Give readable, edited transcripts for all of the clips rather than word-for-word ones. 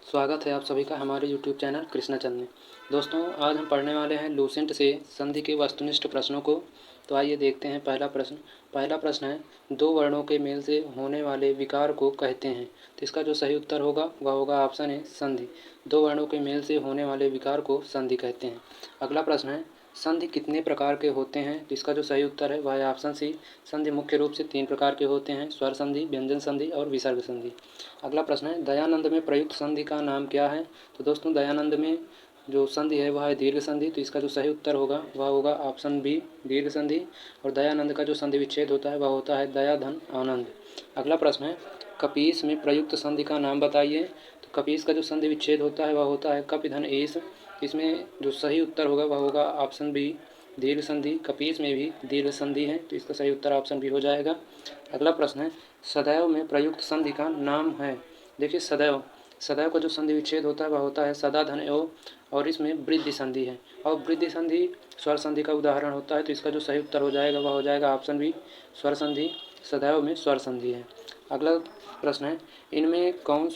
स्वागत है आप सभी का हमारे YouTube चैनल कृष्णाचंद में। दोस्तों, आज हम पढ़ने वाले हैं लूसेंट से संधि के वस्तुनिष्ठ प्रश्नों को। तो आइए देखते हैं पहला प्रश्न है, दो वर्णों के मेल से होने वाले विकार को कहते हैं। तो इसका जो सही उत्तर होगा वह होगा ऑप्शन ए संधि। दो वर्णों के मेल से होने वाले विकार को संधि कहते हैं। अगला प्रश्न है, संधि कितने प्रकार के होते हैं। तो इसका जो सही उत्तर है वह है ऑप्शन सी। संधि मुख्य रूप से 3 प्रकार के होते हैं, स्वर संधि, व्यंजन संधि और विसर्ग संधि। अगला प्रश्न है, दयानंद में प्रयुक्त संधि का नाम क्या है। तो दोस्तों, दयानंद में जो संधि है वह है दीर्घ संधि। तो इसका जो सही उत्तर होगा वह होगा ऑप्शन बी, दीर्घ संधि। और दयानंद का जो संधि विच्छेद होता है वह होता है दया धन आनंद। अगला प्रश्न है, कपीस में प्रयुक्त संधि का नाम बताइए। तो कपीस का जो संधि विच्छेद होता है वह होता है कपि धन ईश। इसमें जो सही उत्तर होगा वह होगा ऑप्शन बी, दीर्घ संधि। कपीस में भी दीर्घ संधि है, तो इसका सही उत्तर ऑप्शन बी हो जाएगा। अगला प्रश्न है, सदैव में प्रयुक्त संधि का नाम है। देखिए, सदैव का जो संधि विच्छेद होता है वह होता है सदा धन एव, और इसमें वृद्धि संधि है। और वृद्धि संधि स्वर संधि का उदाहरण होता है, तो इसका जो सही उत्तर हो जाएगा वह हो जाएगा ऑप्शन बी, स्वर संधि। सदैव में स्वर संधि है। अगला प्रश्न है, इनमें कौन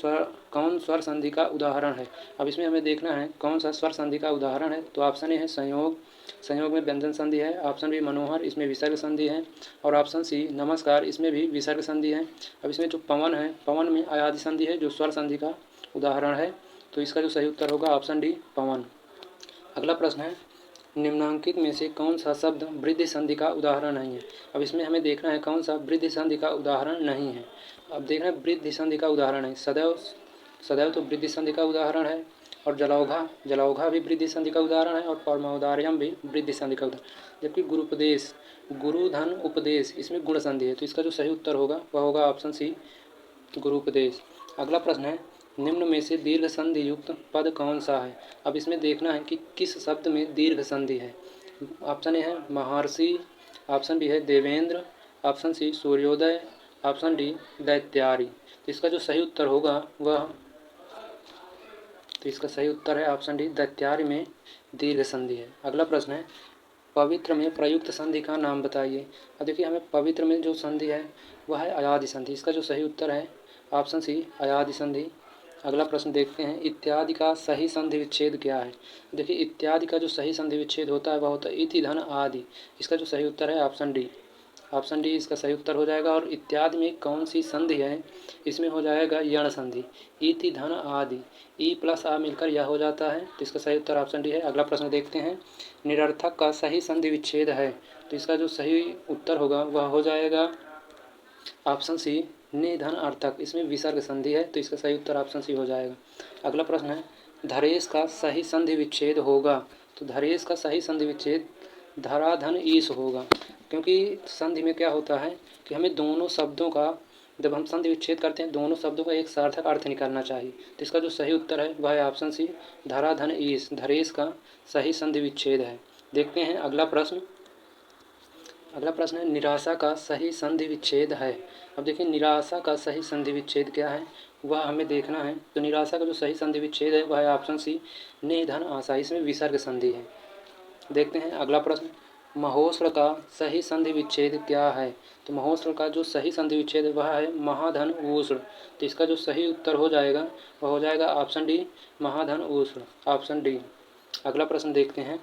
स्वर संधि का उदाहरण है। अब इसमें हमें देखना है कौन सा स्वर संधि का उदाहरण है। तो ऑप्शन ए है संयोग। संयोग में व्यंजन संधि है। ऑप्शन बी मनोहर, इसमें विसर्ग संधि है। और ऑप्शन सी नमस्कार, इसमें भी विसर्ग संधि है। अब इसमें जो पवन है, पवन में अयादि संधि है जो स्वर संधि का उदाहरण है। तो इसका जो सही उत्तर होगा ऑप्शन डी, पवन। अगला प्रश्न है, निम्नांकित में से कौन सा शब्द वृद्धि संधि का उदाहरण नहीं है। अब इसमें हमें देखना है कौन सा वृद्धि संधि का उदाहरण नहीं है। अब देखना है वृद्धि संधि का उदाहरण है सदैव। सदैव तो वृद्धि संधि का उदाहरण है। और जलौघा भी वृद्धि संधि का उदाहरण है। और परमोदार्यम भी वृद्धि संधि का उदाहरण। जबकि गुरुपदेश, गुरु धन उपदेश, इसमें गुण संधि है। तो इसका जो सही उत्तर होगा वह होगा ऑप्शन सी, गुरुपदेश। अगला प्रश्न है, निम्न में से दीर्घ संधि युक्त पद कौन सा है। अब इसमें देखना है कि किस शब्द में दीर्घ संधि है। ऑप्शन ए है महर्षि, ऑप्शन बी है देवेंद्र, ऑप्शन सी सूर्योदय, ऑप्शन डी दैत्यारी। तो इसका जो सही उत्तर होगा वह इसका सही उत्तर है ऑप्शन डी, दैत्यारी में दीर्घ संधि है। अगला प्रश्न है, पवित्र में प्रयुक्त संधि का नाम बताइए। अब देखिए, हमें पवित्र में जो संधि है वह है अयादि संधि। इसका जो सही उत्तर है ऑप्शन सी, अयादि संधि। अगला प्रश्न देखते हैं, इत्यादि का सही संधि विच्छेद क्या है। देखिए, इत्यादि का जो सही संधि विच्छेद होता है वह होता है इति धन आदि। इसका जो सही उत्तर है ऑप्शन डी, ऑप्शन डी इसका सही उत्तर हो जाएगा। और इत्यादि में कौन सी संधि है, इसमें हो जाएगा यण संधि। इति धन आदि, ई प्लस आ मिलकर यह हो जाता है। तो इसका सही उत्तर ऑप्शन डी है। अगला प्रश्न देखते हैं, निरर्थक का सही संधि विच्छेद है। तो इसका जो सही उत्तर होगा वह हो जाएगा ऑप्शन सी, निधन अर्थक। इसमें विसर्ग संधि है। तो इसका सही उत्तर ऑप्शन सी हो जाएगा। अगला प्रश्न है, धरेश का सही संधि विच्छेद होगा। तो धरेश का सही संधि विच्छेद धराधन ईश होगा। क्योंकि संधि में क्या होता है कि हमें दोनों शब्दों का, जब हम संधि विच्छेद करते हैं दोनों शब्दों का एक सार्थक अर्थ निकालना चाहिए। तो इसका जो सही उत्तर है वह है ऑप्शन सी, धराधन ईश। धरेश का सही संधि विच्छेद है। देखते हैं अगला प्रश्न। अगला प्रश्न है, निराशा का सही संधि विच्छेद है। अब देखिए, निराशा का सही संधि विच्छेद क्या है वह हमें देखना है। तो निराशा का जो सही संधि विच्छेद है वह है ऑप्शन सी, निधन आशा। इसमें विसर्ग संधि है। देखते हैं अगला प्रश्न, महोष्र का सही संधि विच्छेद क्या है। तो महोष्र का जो सही संधि विच्छेद है वह है महाधन ऊष्ण। तो इसका जो सही उत्तर हो जाएगा वह हो जाएगा ऑप्शन डी, महाधन ऊष्ण, ऑप्शन डी। अगला प्रश्न देखते हैं,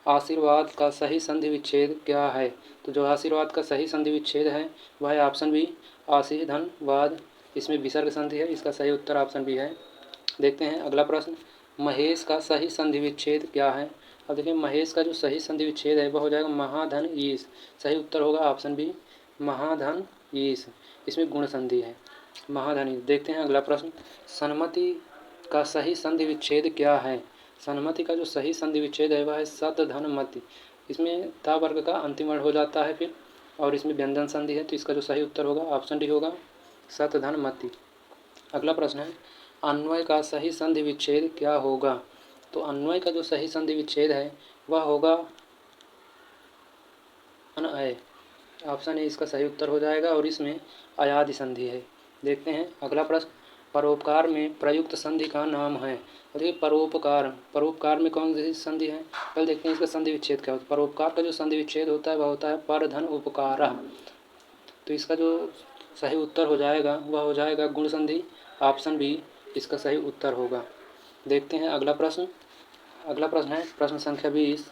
आशीर्वाद का सही संधि विच्छेद क्या है। तो जो आशीर्वाद का सही संधि विच्छेद है वह है ऑप्शन बी, आशी धन वाद। इसमें विसर्ग संधि है। इसका सही उत्तर ऑप्शन बी है। देखते हैं अगला प्रश्न, महेश का सही संधि विच्छेद क्या है। अब देखिए, महेश का जो सही संधि विच्छेद है वह हो जाएगा महाधन ईश। सही उत्तर होगा ऑप्शन बी, महाधन ईश। इसमें गुण संधि है, महाधन ईश। देखते हैं अगला प्रश्न, सन्मति का सही संधि विच्छेद क्या है। सन्मति का जो सही संधि विच्छेद है वह है सत धन मति। इसमें ता वर्ग का अंतिम वर्ण हो जाता है फिर, और इसमें व्यंजन संधि है। तो इसका जो सही उत्तर होगा ऑप्शन डी होगा, सत धन मति। अगला प्रश्न है, अन्वय का सही संधि विच्छेद क्या होगा। तो अन्वय का जो सही संधि विच्छेद है वह होगा अनअय। ऑप्शन ए इसका सही उत्तर हो जाएगा। और इसमें अयादि संधि है। देखते हैं अगला प्रश्न, परोपकार में प्रयुक्त संधि का नाम है। और देखिए, परोपकार में कौन सी संधि है, पहले देखते हैं इसका संधि विच्छेद क्या होता है। परोपकार का जो संधि विच्छेद होता है वह होता है पर धन उपकार। तो इसका जो सही उत्तर हो जाएगा वह हो जाएगा गुण संधि, ऑप्शन बी, इसका सही उत्तर होगा। देखते हैं अगला प्रश्न। अगला प्रश्न है प्रश्न संख्या 20।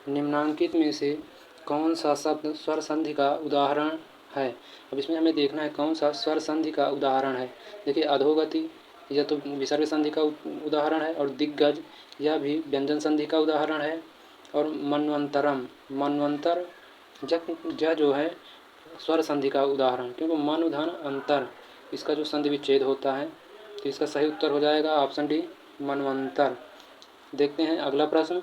निम्नांकित में से कौन सा शब्द स्वर संधि का उदाहरण है। अब इसमें हमें देखना है कौन सा स्वर संधि का उदाहरण है। देखिए अधोगति यह तो विसर्ग संधि का उदाहरण है, और दिग्गज यह भी व्यंजन संधि का उदाहरण है, और मन्वंतरम मनवंतर यह जो है स्वर संधि का उदाहरण, क्योंकि मन धन अंतर इसका जो संधि विच्छेद होता है, तो इसका सही उत्तर हो जाएगा ऑप्शन डी मनवंतर। देखते हैं अगला प्रश्न।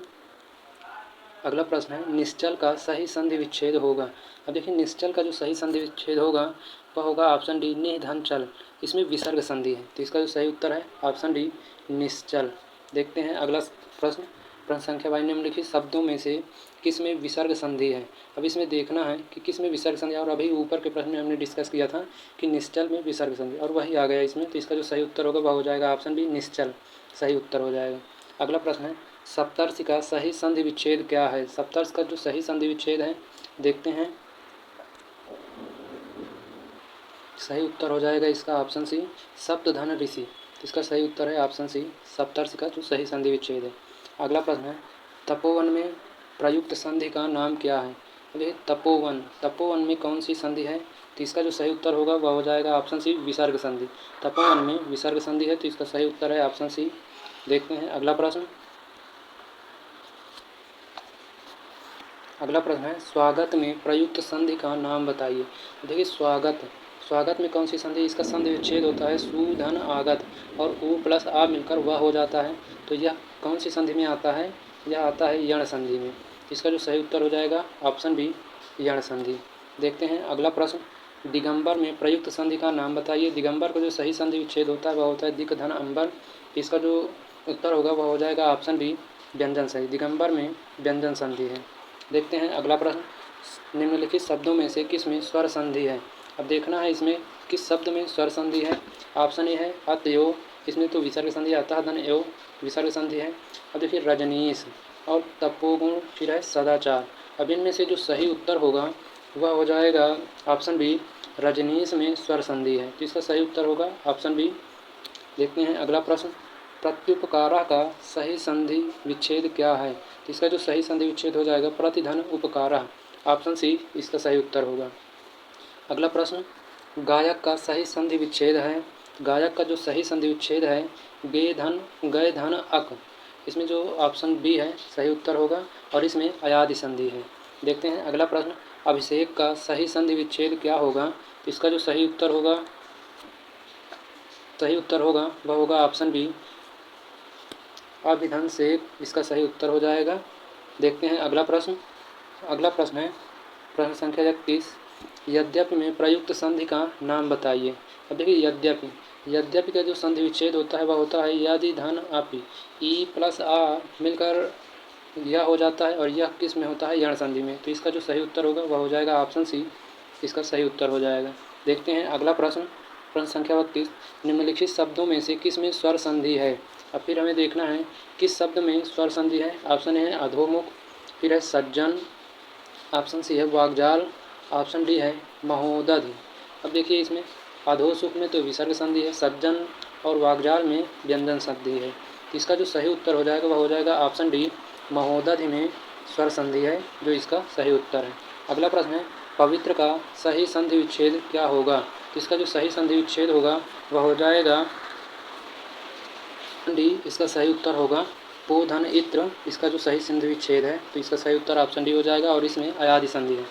अगला प्रश्न है निश्चल का सही संधि विच्छेद होगा। अब देखिए निश्चल का जो सही संधि विच्छेद होगा वह होगा ऑप्शन डी निधन चल। इसमें विसर्ग संधि है, तो इसका जो सही उत्तर है ऑप्शन डी निश्चल। देखते हैं अगला प्रश्न। प्रश्न संख्या 22 निम्नलिखित शब्दों में से किस में विसर्ग संधि है। अब इसमें देखना है कि किस में विसर्ग संधि है, और अभी ऊपर के प्रश्न में हमने डिस्कस किया था कि निश्चल में विसर्ग संधि, और वही आ गया इसमें, तो इसका जो सही उत्तर होगा वह हो जाएगा ऑप्शन डी निश्चल, सही उत्तर हो जाएगा। अगला प्रश्न है सप्तर्षि का सही संधि विच्छेद क्या है। सप्तर्षि का जो सही संधि विच्छेद है देखते हैं, सही उत्तर हो जाएगा इसका ऑप्शन सी सप्तधन ऋषि। इसका सही उत्तर है ऑप्शन सी सप्तर्षि का जो सही संधि विच्छेद है। अगला प्रश्न है तपोवन में प्रयुक्त संधि का नाम क्या है। देखिए तपोवन, तपोवन में कौन सी संधि है, तो इसका जो सही उत्तर होगा वह हो जाएगा ऑप्शन सी विसर्ग संधि। तपोवन में विसर्ग संधि है, तो इसका सही उत्तर है ऑप्शन सी। देखते हैं अगला प्रश्न। अगला प्रश्न है स्वागत में प्रयुक्त संधि का नाम बताइए। देखिए स्वागत, स्वागत में कौन सी संधि, इसका संधि विच्छेद होता है सु धन आगत, और उ प्लस आ मिलकर वह हो जाता है, तो यह कौन सी संधि में आता है, यह आता है यण संधि में। इसका जो सही उत्तर हो जाएगा ऑप्शन बी यण संधि। देखते हैं अगला प्रश्न दिगंबर में प्रयुक्त संधि का नाम बताइए। दिगंबर का जो सही संधि विच्छेद होता है वह होता है दिक धन अंबर। इसका जो उत्तर होगा वह हो जाएगा ऑप्शन बी व्यंजन संधि। दिगंबर में व्यंजन संधि है। देखते हैं अगला प्रश्न निम्नलिखित शब्दों में से किस में स्वर संधि है। अब देखना है इसमें किस शब्द में स्वर संधि है। ऑप्शन ए है अतयो, इसमें तो विसर्ग संधि आता है, धन एव विसर्ग संधि है। अब देखिए रजनीश और तपोगुण, फिर है सदाचार। अब इनमें से जो सही उत्तर होगा वह हो जाएगा ऑप्शन बी रजनीश में स्वर संधि है, तो इसका सही उत्तर होगा ऑप्शन बी। देखते हैं अगला प्रश्न प्रत्युपकारा का सही संधि विच्छेद क्या है। तो इसका जो सही संधि विच्छेद हो जाएगा प्रतिधन उपकारा, ऑप्शन सी इसका सही उत्तर होगा। अगला प्रश्न गायक का सही संधि विच्छेद है। गायक का जो सही संधि विच्छेद है गे धन अक, इसमें जो ऑप्शन बी है सही उत्तर होगा, और इसमें अयादि संधि है। देखते हैं अगला प्रश्न अभिषेक का सही संधि विच्छेद क्या होगा। तो इसका जो सही उत्तर होगा वह होगा ऑप्शन बी अभिधन से, इसका सही उत्तर हो जाएगा। देखते हैं अगला प्रश्न। अगला प्रश्न है प्रश्न संख्या 31 यद्यपि में प्रयुक्त संधि का नाम बताइए। अब देखिए यद्यपि का जो संधि विच्छेद होता है वह होता है यदि धन आपी, ई प्लस आ मिलकर यह हो जाता है, और यह किस में होता है यण संधि में, तो इसका जो सही उत्तर होगा वह हो जाएगा ऑप्शन सी, इसका सही उत्तर हो जाएगा। देखते हैं अगला प्रश्न। प्रश्न संख्या 32 निम्नलिखित शब्दों में से किस में स्वर संधि है। अब फिर हमें देखना है किस शब्द में स्वर संधि है। ऑप्शन ए है अधोमुख, फिर है सज्जन, ऑप्शन सी है वाग्जाल, ऑप्शन डी है महोदध। अब देखिए इसमें अधोसुख में तो विसर्ग संधि है, सज्जन और वाग्जाल में व्यंजन संधि है, तो इसका जो सही उत्तर हो जाएगा वह हो जाएगा ऑप्शन डी महोदध में स्वर संधि है, जो इसका सही उत्तर है। अगला प्रश्न है पवित्र का सही संधि विच्छेद क्या होगा। तो इसका जो सही संधि विच्छेद होगा वह हो जाएगा डी, इसका सही उत्तर होगा पो धन इत्र, इसका जो सही संधि विच्छेद है, तो इसका सही उत्तर ऑप्शन डी हो जाएगा, और इसमें अयादि संधि है।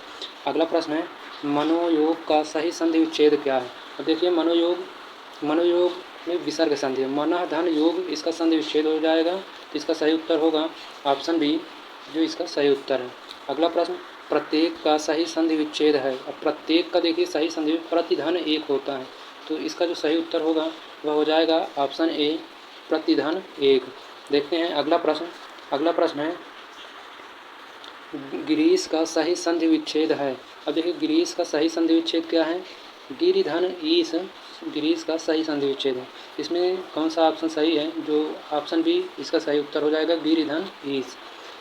अगला प्रश्न है मनोयोग का सही संधि विच्छेद क्या है। अब देखिए मनोयोग में विसर्ग संधि है, मन धन योग, इसका संधि विच्छेद हो जाएगा, तो इसका सही उत्तर होगा ऑप्शन बी, जो इसका सही उत्तर है। अगला प्रश्न प्रत्येक का सही संधि विच्छेद है। अब प्रत्येक का देखिए सही संधि प्रतिधन एक होता है, तो इसका जो सही उत्तर होगा वह हो जाएगा ऑप्शन ए प्रतिधन एक। देखते हैं अगला प्रश्न है गिरीश का सही संधि विच्छेद है। अब देखिए गिरीश का सही संधि विच्छेद क्या है, गिरिधन ईश, गिरीश का सही संधि विच्छेद है। इसमें कौन सा ऑप्शन सही है, जो ऑप्शन बी इसका सही उत्तर हो जाएगा गिरिधन ईश।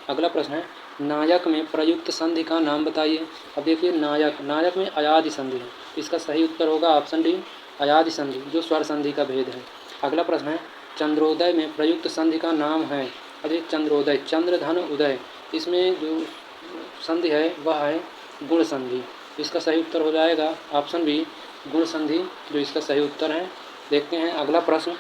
अगला प्रश्न है नायक में प्रयुक्त संधि का नाम बताइए। अब देखिए नायक में अयादि संधि है, इसका सही उत्तर होगा ऑप्शन डी अयादि संधि, जो स्वर संधि का भेद है। अगला प्रश्न है चंद्रोदय में प्रयुक्त संधि का नाम है। अब ये चंद्रोदय, चंद्र धन उदय, इसमें जो संधि है वह है गुण संधि। इसका सही उत्तर हो जाएगा ऑप्शन बी गुण संधि, जो इसका सही उत्तर है। देखते हैं अगला प्रश्न।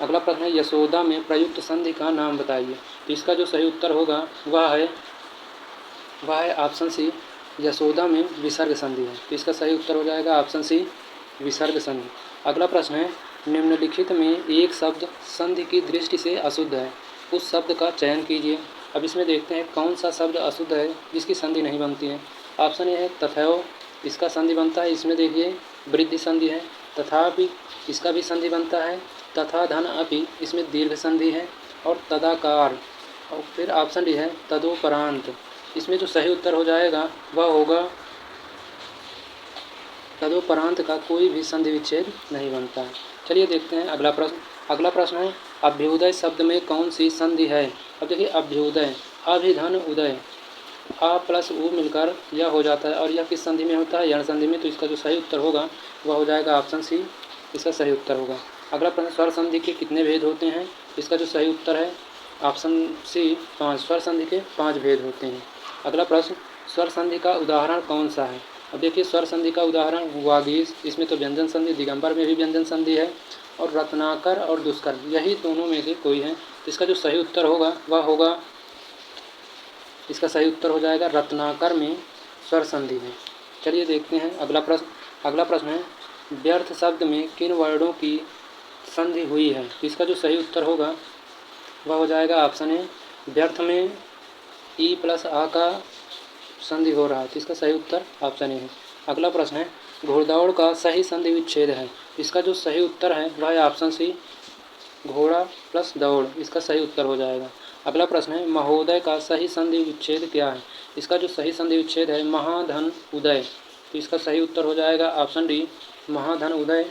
अगला प्रश्न है यशोदा में प्रयुक्त संधि का नाम बताइए। तो इसका जो सही उत्तर होगा वह है ऑप्शन सी यशोदा में विसर्ग संधि है। तो इसका सही उत्तर हो जाएगा ऑप्शन सी विसर्ग संधि। अगला प्रश्न है निम्नलिखित में एक शब्द संधि की दृष्टि से अशुद्ध है, उस शब्द का चयन कीजिए। अब इसमें देखते हैं कौन सा शब्द अशुद्ध है जिसकी संधि नहीं बनती है। ऑप्शन ए है तथैव, इसका संधि बनता है, इसमें देखिए वृद्धि संधि है। तथापि, इसका भी संधि बनता है। तथा धन अपि, इसमें दीर्घ संधि है। और तदाकार, और फिर ऑप्शन डी है तदोपरांत। इसमें जो सही उत्तर हो जाएगा वह होगा तदोपरांत का कोई भी संधि विच्छेद नहीं बनता है। चलिए देखते हैं अगला प्रश्न। अगला प्रश्न है अभ्युदय शब्द में कौन सी संधि है। अब देखिए अभ्युदय, अभिधन उदय, आ प्लस उ मिलकर यह हो जाता है और यह किस संधि में होता है, यण संधि में। तो इसका जो सही उत्तर होगा वह हो जाएगा ऑप्शन सी, इसका सही उत्तर होगा। अगला प्रश्न स्वर संधि के कितने भेद होते हैं। इसका जो सही उत्तर है ऑप्शन सी 5, स्वर संधि के 5 भेद होते हैं। अगला प्रश्न स्वर संधि का उदाहरण कौन सा है। अब देखिए स्वर संधि का उदाहरण वागीश, इसमें तो व्यंजन संधि, दिगंबर में भी व्यंजन संधि है, और रत्नाकर और दुष्कर, यही दोनों में से कोई है। इसका जो सही उत्तर होगा वह होगा, इसका सही उत्तर हो जाएगा रत्नाकर में स्वर संधि है। चलिए देखते हैं अगला प्रश्न। अगला प्रश्न है व्यर्थ शब्द में किन वर्णों की संधि हुई है। इसका जो सही उत्तर होगा वह हो जाएगा ऑप्शन ए, व्यर्थ में ई प्लस आ का संधि हो रहा है। तो इसका सही उत्तर ऑप्शन ए है। अगला प्रश्न है घोड़दौड़ का सही संधि विच्छेद है। इसका जो सही उत्तर है वह है ऑप्शन सी घोड़ा प्लस दौड़, इसका सही उत्तर हो जाएगा। अगला प्रश्न है महोदय का सही संधि विच्छेद क्या है। इसका जो सही संधि विच्छेद है महाधन उदय। तो इसका सही उत्तर हो जाएगा ऑप्शन डी महाधन उदय,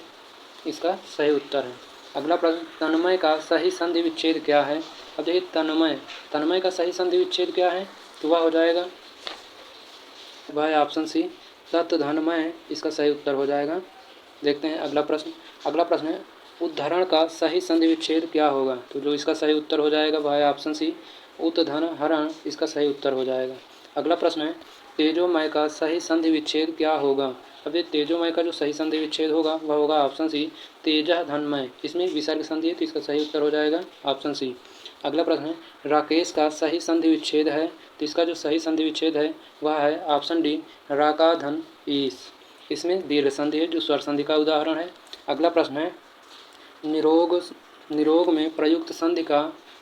इसका सही उत्तर है। अगला प्रश्न तन्मय का सही संधि विच्छेद क्या है। अब देखिए तन्मय का सही संधि विच्छेद क्या है, तो वह हो जाएगा वह है ऑप्शन सी तत्धनमय, इसका सही उत्तर हो जाएगा। देखते हैं अगला प्रश्न। अगला प्रश्न है उद्धरण का सही संधि विच्छेद क्या होगा। तो जो इसका सही उत्तर हो जाएगा वह है ऑप्शन सी उत्धन हरण, इसका सही उत्तर हो जाएगा। अगला प्रश्न है तेजोमय का सही संधि विच्छेद क्या होगा। अब ये तेजोमय का जो सही संधि विच्छेद होगा वह होगा ऑप्शन सी तेजः धनमय, इसमें विसर्ग संधि है, तो इसका सही उत्तर हो जाएगा ऑप्शन सी। अगला प्रश्न है राकेश का सही संधि विच्छेद है। तो इसका जो सही संधि विच्छेद है वह है ऑप्शन डी राकाधन ईस, इसमें दीर्घ संधि है जो स्वर संधि का उदाहरण है। अगला प्रश्न है निरोग में प्रयुक्त संधि का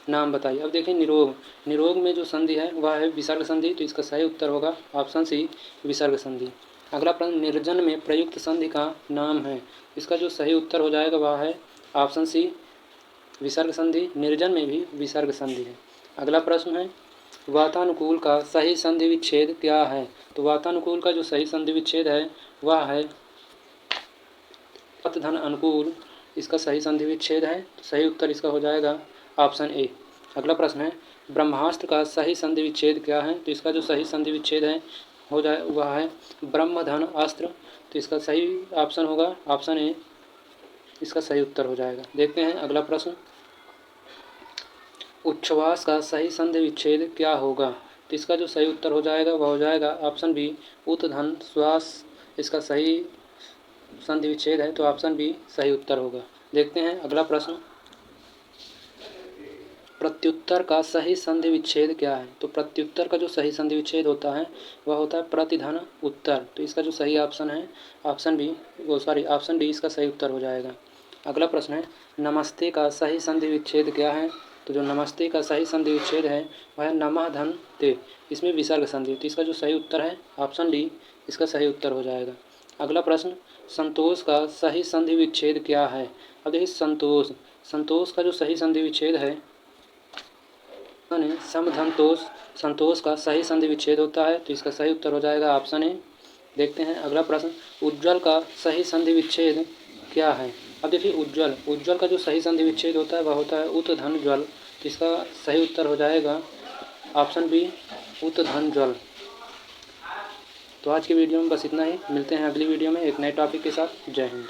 नाम बताइए। अब देखिए निरोग में जो संधि है वह है विसर्ग संधि, तो इसका सही उत्तर होगा ऑप्शन सी विसर्ग संधि। अगला प्रश्न निर्जन में प्रयुक्त संधि का नाम है। इसका जो सही उत्तर हो जाएगा वह है ऑप्शन सी विसर्ग संधि, निर्जन में भी विसर्ग संधि है। अगला प्रश्न है वातानुकूल का सही संधि विच्छेद क्या है। तो वातानुकूल का जो सही संधि विच्छेद है वह है पतधन अनुकूल, इसका सही संधि विच्छेद है, तो सही उत्तर इसका हो जाएगा ऑप्शन ए। अगला प्रश्न है ब्रह्मास्त्र का सही संधि विच्छेद क्या है। तो इसका जो सही संधि विच्छेद है हो जाए वह है ब्रह्मधन अस्त्र, तो इसका सही ऑप्शन होगा ऑप्शन ए, इसका सही उत्तर हो जाएगा। देखते हैं अगला प्रश्न उच्छ्वास का सही संधि विच्छेद क्या होगा। तो इसका जो सही उत्तर हो जाएगा वह हो जाएगा ऑप्शन बी उत्धन श्वास, इसका सही संधि विच्छेद है, तो ऑप्शन बी सही उत्तर होगा। देखते हैं अगला प्रश्न प्रत्युत्तर का सही संधि विच्छेद क्या है। तो प्रत्युत्तर का जो सही संधि विच्छेद होता है वह होता है प्रतिधन उत्तर, तो इसका जो सही ऑप्शन है ऑप्शन डी, इसका सही उत्तर हो जाएगा। अगला प्रश्न है नमस्ते का सही संधि विच्छेद क्या है। तो जो नमस्ते का सही संधि विच्छेद है वह है नमः धन ते, इसमें विसर्ग संधि, तो इसका जो सही उत्तर है ऑप्शन डी, इसका सही उत्तर हो जाएगा। अगला प्रश्न संतोष का सही संधि विच्छेद क्या है। अब देखिए संतोष का जो सही संधि विच्छेद है समधनतोष, संतोष का सही संधि विच्छेद होता है, तो इसका सही उत्तर हो जाएगा ऑप्शन ए। देखते हैं अगला प्रश्न उज्ज्वल का सही संधि विच्छेद क्या है। अब देखिए उज्ज्वल का जो सही संधि विच्छेद होता है वह होता है उत्धन ज्वल, तो इसका सही उत्तर हो जाएगा ऑप्शन बी उत्धन ज्वल। तो आज की वीडियो में बस इतना ही, मिलते हैं अगली वीडियो में एक नए टॉपिक के साथ। जय हिंद।